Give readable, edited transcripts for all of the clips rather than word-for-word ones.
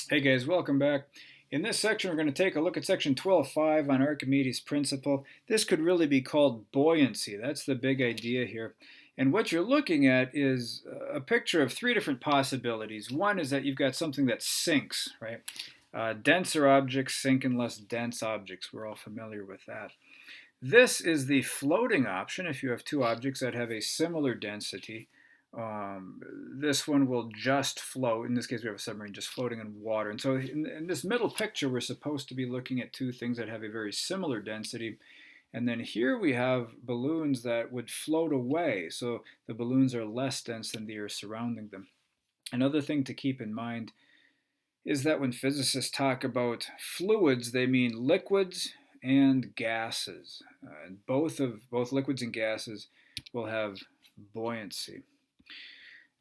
Hey guys, welcome back. In this section, we're going to take a look at section 12.5 on Archimedes' principle. This could really be called buoyancy. That's the big idea here. And what you're looking at is a picture of three different possibilities. One is that you've got something that sinks, right? Denser objects sink in less dense objects. We're all familiar with that. This is the floating option if you have two objects that have a similar density. Um, this one will just float. In this case, we have a submarine just floating in water. And so in this middle picture, we're supposed to be looking at two things that have a very similar density. And then here we have balloons that would float away. So the balloons are less dense than the air surrounding them. Another thing to keep in mind is that when physicists talk about fluids, they mean liquids and gases. And both liquids and gases will have buoyancy.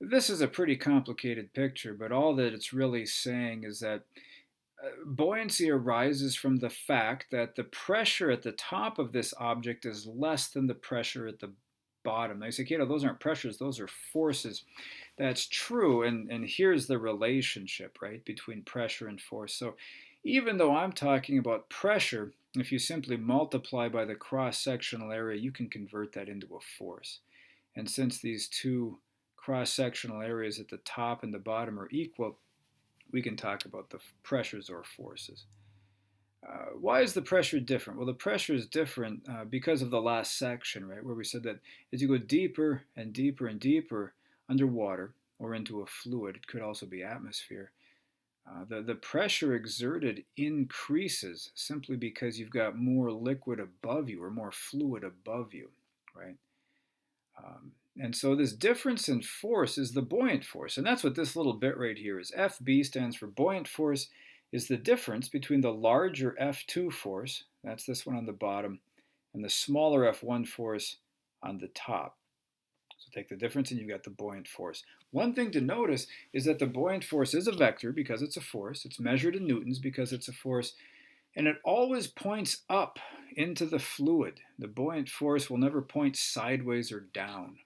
This is a pretty complicated picture, but all that it's really saying is that buoyancy arises from the fact that the pressure at the top of this object is less than the pressure at the bottom. Now you say, Kato, those aren't pressures, those are forces. That's true, and here's the relationship, right, between pressure and force. So even though I'm talking about pressure, if you simply multiply by the cross-sectional area, you can convert that into a force. And since these two cross-sectional areas at the top and the bottom are equal, we can talk about the pressures or forces. Why is the pressure different? Well, the pressure is different because of the last section, right, where we said that as you go deeper and deeper and deeper underwater or into a fluid, it could also be atmosphere, the pressure exerted increases simply because you've got more liquid above you or more fluid above you, right? And so this difference in force is the buoyant force. And that's what this little bit right here is. FB stands for buoyant force, is the difference between the larger F2 force, that's this one on the bottom, and the smaller F1 force on the top. So take the difference and you've got the buoyant force. One thing to notice is that the buoyant force is a vector because it's a force. It's measured in newtons because it's a force. And it always points up into the fluid. The buoyant force will never point sideways or down.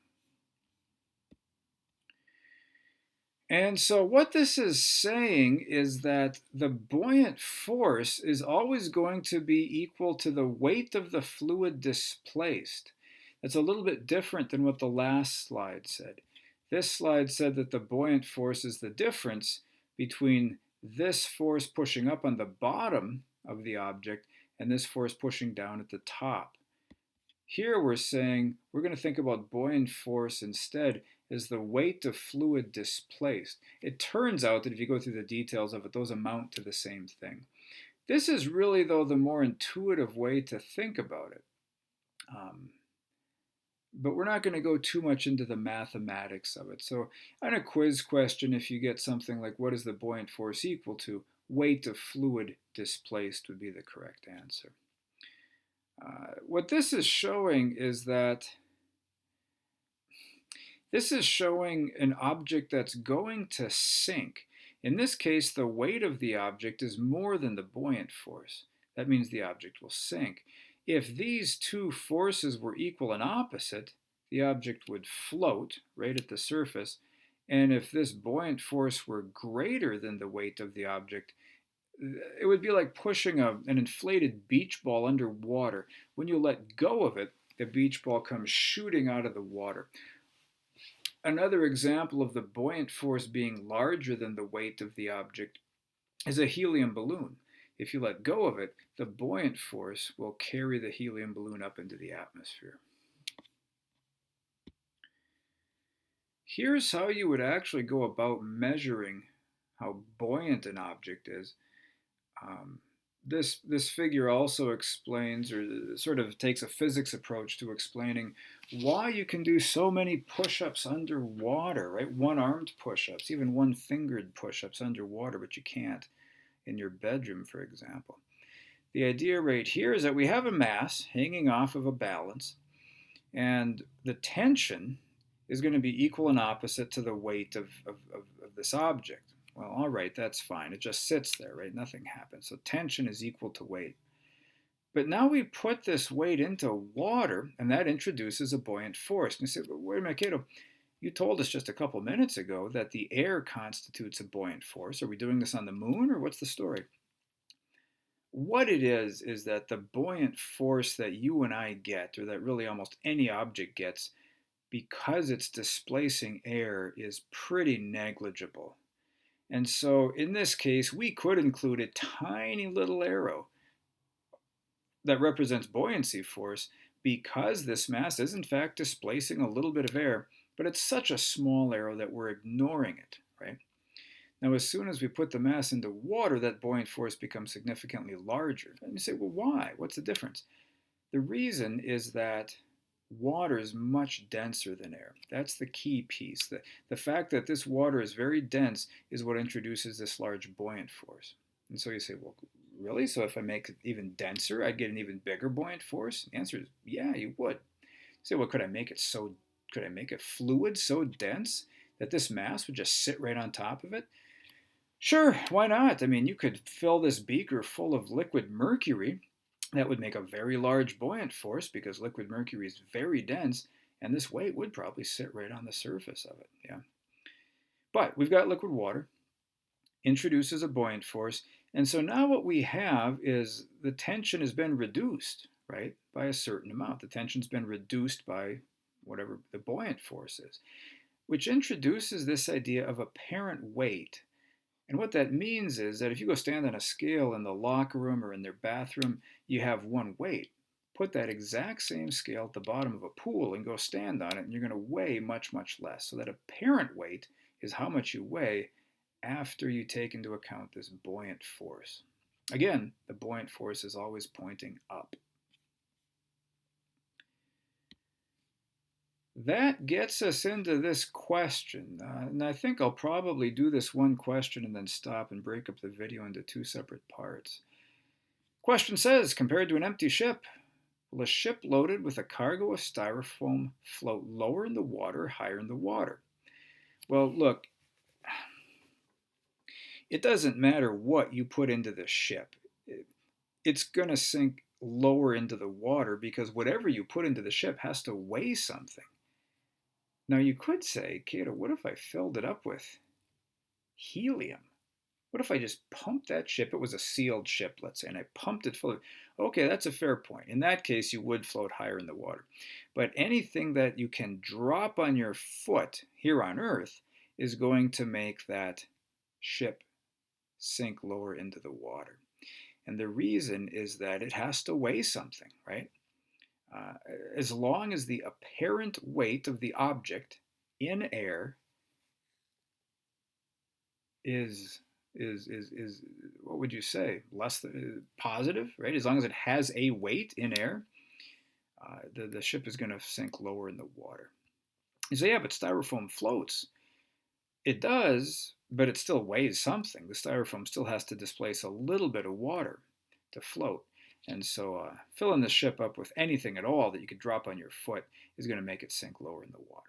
And so what this is saying is that the buoyant force is always going to be equal to the weight of the fluid displaced. That's a little bit different than what the last slide said. This slide said that the buoyant force is the difference between this force pushing up on the bottom of the object and this force pushing down at the top. Here we're saying we're going to think about buoyant force instead as the weight of fluid displaced. It turns out that if you go through the details of it, those amount to the same thing. This is really, though, the more intuitive way to think about it. But we're not going to go too much into the mathematics of it. So on a quiz question, if you get something like what is the buoyant force equal to, weight of fluid displaced would be the correct answer. What this is showing is that this is showing an object that's going to sink. In this case, the weight of the object is more than the buoyant force. That means the object will sink. If these two forces were equal and opposite, the object would float right at the surface. And if this buoyant force were greater than the weight of the object, it would be like pushing an inflated beach ball underwater. When you let go of it, the beach ball comes shooting out of the water. Another example of the buoyant force being larger than the weight of the object is a helium balloon. If you let go of it, the buoyant force will carry the helium balloon up into the atmosphere. Here's how you would actually go about measuring how buoyant an object is. This figure also explains, or sort of takes a physics approach to explaining why you can do so many push-ups underwater, right? One-armed push-ups, even one-fingered push-ups underwater, but you can't in your bedroom, for example. The idea right here is that we have a mass hanging off of a balance, and the tension is going to be equal and opposite to the weight of this object. Well, all right, that's fine. It just sits there, right? Nothing happens. So tension is equal to weight. But now we put this weight into water, and that introduces a buoyant force. And you say, well, wait a minute, Cato, You told us just a couple minutes ago that the air constitutes a buoyant force. Are we doing this on the moon, or what's the story? What it is that the buoyant force that you and I get, or that really almost any object gets, because it's displacing air, is pretty negligible. And so in this case, we could include a tiny little arrow that represents buoyancy force because this mass is in fact displacing a little bit of air, but it's such a small arrow that we're ignoring it, right? Now, as soon as we put the mass into water, that buoyant force becomes significantly larger. And you say, well, why? What's the difference? The reason is that water is much denser than air. That's the key piece. The fact that this water is very dense is what introduces this large buoyant force. And so you say, well, really? So if I make it even denser, I'd get an even bigger buoyant force? The answer is, yeah, you would. You say, well, could I make it fluid so dense that this mass would just sit right on top of it? Sure, why not? I mean, you could fill this beaker full of liquid mercury. That would make a very large buoyant force because liquid mercury is very dense, and this weight would probably sit right on the surface of it. Yeah. But we've got liquid water, introduces a buoyant force, and so now what we have is the tension has been reduced, right, by a certain amount. The tension's been reduced by whatever the buoyant force is, which introduces this idea of apparent weight. And what that means is that if you go stand on a scale in the locker room or in their bathroom, you have one weight. Put that exact same scale at the bottom of a pool and go stand on it, and you're going to weigh much, much less. So that apparent weight is how much you weigh after you take into account this buoyant force. Again, the buoyant force is always pointing up. That gets us into this question, and I think I'll probably do this one question and then stop and break up the video into two separate parts. Question says, compared to an empty ship, will a ship loaded with a cargo of styrofoam float lower in the water or higher in the water? Well, look, it doesn't matter what you put into the ship. It's going to sink lower into the water because whatever you put into the ship has to weigh something. Now you could say, Cato, what if I filled it up with helium? What if I just pumped that ship? It was a sealed ship, let's say, and I pumped it full of... Okay, that's a fair point. In that case, you would float higher in the water. But anything that you can drop on your foot here on Earth is going to make that ship sink lower into the water. And the reason is that it has to weigh something, right? As long as the apparent weight of the object in air is what would you say, less than positive, right? As long as it has a weight in air, the ship is going to sink lower in the water. You say, yeah, but styrofoam floats. It does, but it still weighs something. The styrofoam still has to displace a little bit of water to float. And so filling the ship up with anything at all that you could drop on your foot is going to make it sink lower in the water.